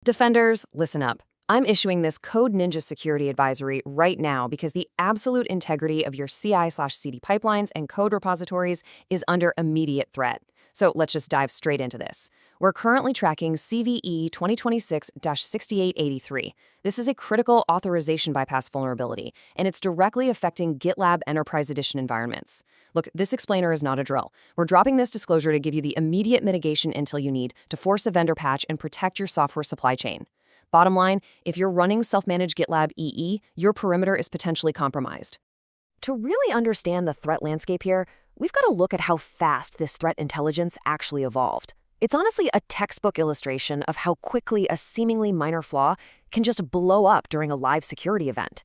Defenders, listen up. I'm issuing this Code Ninja security advisory right now because the absolute integrity of your CI/CD pipelines and code repositories is under immediate threat. So let's just dive straight into this. We're currently tracking CVE 2026-6883. This is a critical authorization bypass vulnerability, and it's directly affecting GitLab Enterprise Edition environments. Look, this explainer is not a drill. We're dropping this disclosure to give you the immediate mitigation intel you need to force a vendor patch and protect your software supply chain. Bottom line, if you're running self-managed GitLab EE, your perimeter is potentially compromised. To really understand the threat landscape here, we've got to look at how fast this threat intelligence actually evolved. It's honestly a textbook illustration of how quickly a seemingly minor flaw can just blow up during a live security event.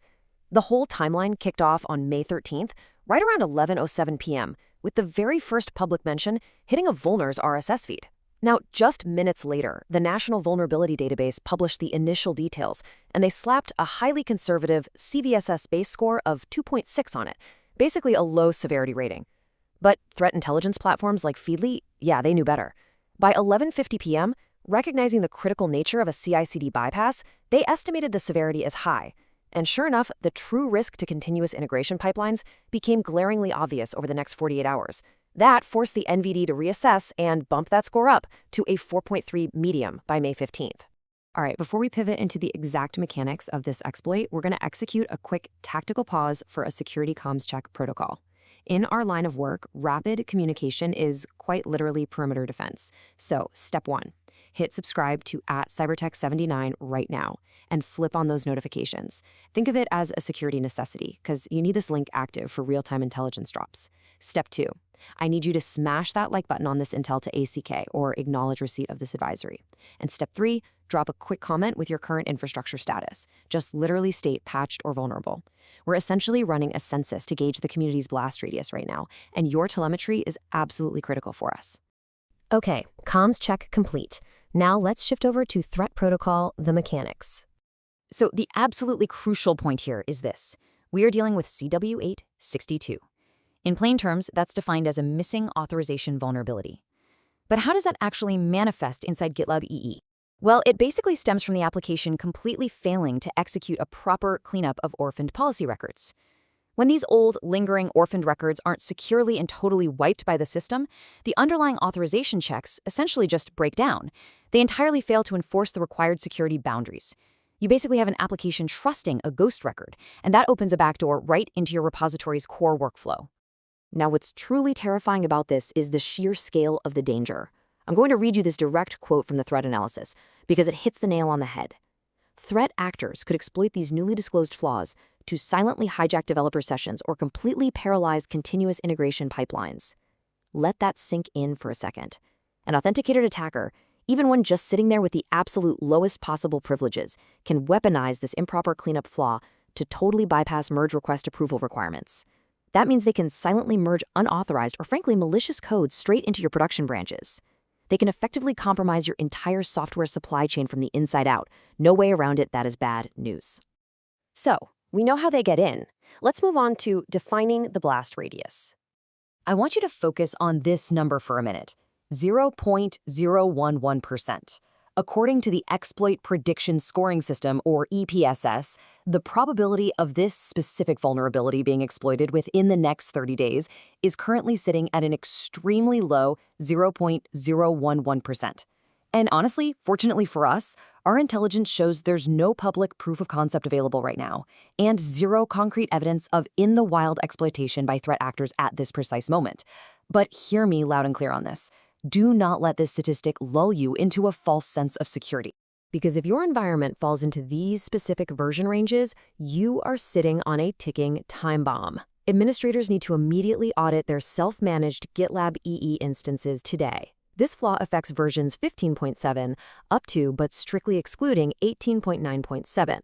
The whole timeline kicked off on May 13th, right around 11:07 p.m., with the very first public mention hitting a vulner's RSS feed. Now, just minutes later, the National Vulnerability Database published the initial details, and they slapped a highly conservative CVSS base score of 2.6 on it, basically a low severity rating. But threat intelligence platforms like Feedly, yeah, they knew better. By 11:50 p.m., recognizing the critical nature of a CI/CD bypass, they estimated the severity as high. And sure enough, the true risk to continuous integration pipelines became glaringly obvious over the next 48 hours. That forced the NVD to reassess and bump that score up to a 4.3 medium by May 15th. All right, before we pivot into the exact mechanics of this exploit, we're going to execute a quick tactical pause for a security comms check protocol. In our line of work, rapid communication is quite literally perimeter defense. So, step 1, hit subscribe to @cybertech79 right now and flip on those notifications. Think of it as a security necessity because you need this link active for real-time intelligence drops. Step 2, I need you to smash that like button on this intel to ACK or acknowledge receipt of this advisory. And step 3, drop a quick comment with your current infrastructure status. Just literally state patched or vulnerable. We're essentially running a census to gauge the community's blast radius right now, and your telemetry is absolutely critical for us. Okay, comms check complete. Now let's shift over to threat protocol, the mechanics. So the absolutely crucial point here is this. We are dealing with CW862. In plain terms, that's defined as a missing authorization vulnerability. But how does that actually manifest inside GitLab EE? Well, it basically stems from the application completely failing to execute a proper cleanup of orphaned policy records. When these old, lingering orphaned records aren't securely and totally wiped by the system, the underlying authorization checks essentially just break down. They entirely fail to enforce the required security boundaries. You basically have an application trusting a ghost record, and that opens a backdoor right into your repository's core workflow. Now, what's truly terrifying about this is the sheer scale of the danger. I'm going to read you this direct quote from the threat analysis because it hits the nail on the head. Threat actors could exploit these newly disclosed flaws to silently hijack developer sessions or completely paralyze continuous integration pipelines. Let that sink in for a second. An authenticated attacker, even when just sitting there with the absolute lowest possible privileges, can weaponize this improper cleanup flaw to totally bypass merge request approval requirements. That means they can silently merge unauthorized or frankly malicious code straight into your production branches. They can effectively compromise your entire software supply chain from the inside out. No way around it, that is bad news. So, we know how they get in. Let's move on to defining the blast radius. I want you to focus on this number for a minute, 0.011%. According to the Exploit Prediction Scoring System, or EPSS, the probability of this specific vulnerability being exploited within the next 30 days is currently sitting at an extremely low 0.011%. And honestly, fortunately for us, our intelligence shows there's no public proof of concept available right now, and zero concrete evidence of in-the-wild exploitation by threat actors at this precise moment. But hear me loud and clear on this. Do not let this statistic lull you into a false sense of security. Because if your environment falls into these specific version ranges, you are sitting on a ticking time bomb. Administrators need to immediately audit their self-managed GitLab EE instances today. This flaw affects versions 15.7 up to but strictly excluding 18.9.7.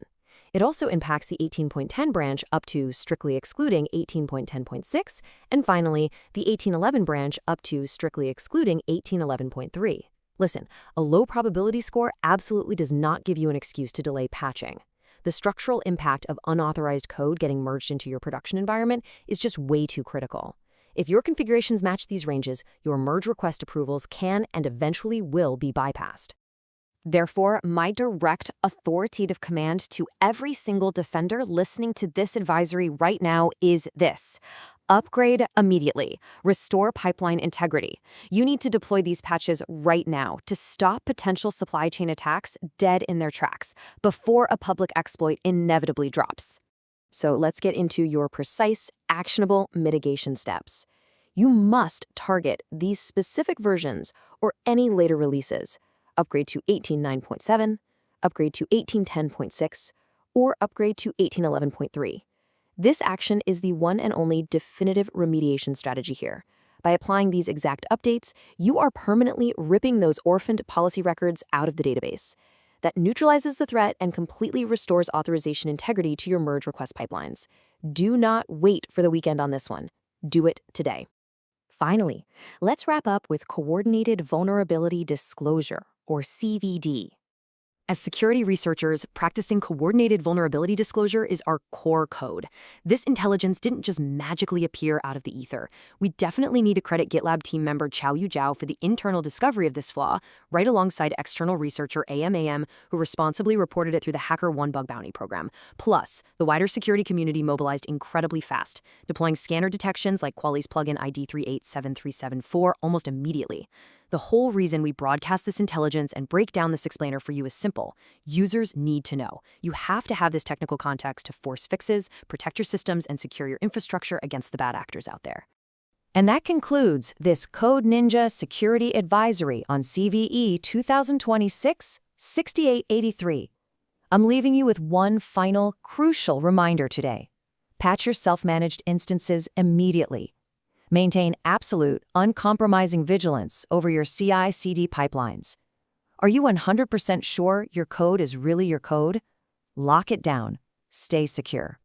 It also impacts the 18.10 branch up to strictly excluding 18.10.6, and finally, the 18.11 branch up to strictly excluding 18.11.3. Listen, a low probability score absolutely does not give you an excuse to delay patching. The structural impact of unauthorized code getting merged into your production environment is just way too critical. If your configurations match these ranges, your merge request approvals can and eventually will be bypassed. Therefore, my direct authoritative command to every single defender listening to this advisory right now is this: upgrade immediately. Restore pipeline integrity. You need to deploy these patches right now to stop potential supply chain attacks dead in their tracks before a public exploit inevitably drops. So let's get into your precise, actionable mitigation steps. You must target these specific versions or any later releases. Upgrade to 18.9.7, upgrade to 18.10.6, or upgrade to 18.11.3. This action is the one and only definitive remediation strategy here. By applying these exact updates, you are permanently ripping those orphaned policy records out of the database. That neutralizes the threat and completely restores authorization integrity to your merge request pipelines. Do not wait for the weekend on this one. Do it today. Finally, let's wrap up with Coordinated Vulnerability Disclosure, or CVD. As security researchers, practicing coordinated vulnerability disclosure is our core code. This intelligence didn't just magically appear out of the ether. We definitely need to credit GitLab team member Xiaoyu Zhao for the internal discovery of this flaw, right alongside external researcher AMAM, who responsibly reported it through the HackerOne bug bounty program. Plus, the wider security community mobilized incredibly fast, deploying scanner detections like Quali's plugin ID 387374 almost immediately. The whole reason we broadcast this intelligence and break down this explainer for you is simple. Users need to know. You have to have this technical context to force fixes, protect your systems, and secure your infrastructure against the bad actors out there. And that concludes this Code Ninja Security Advisory on CVE 2026-6883. I'm leaving you with one final, crucial reminder today. Patch your self-managed instances immediately. Maintain absolute, uncompromising vigilance over your CI/CD pipelines. Are you 100% sure your code is really your code? Lock it down. Stay secure.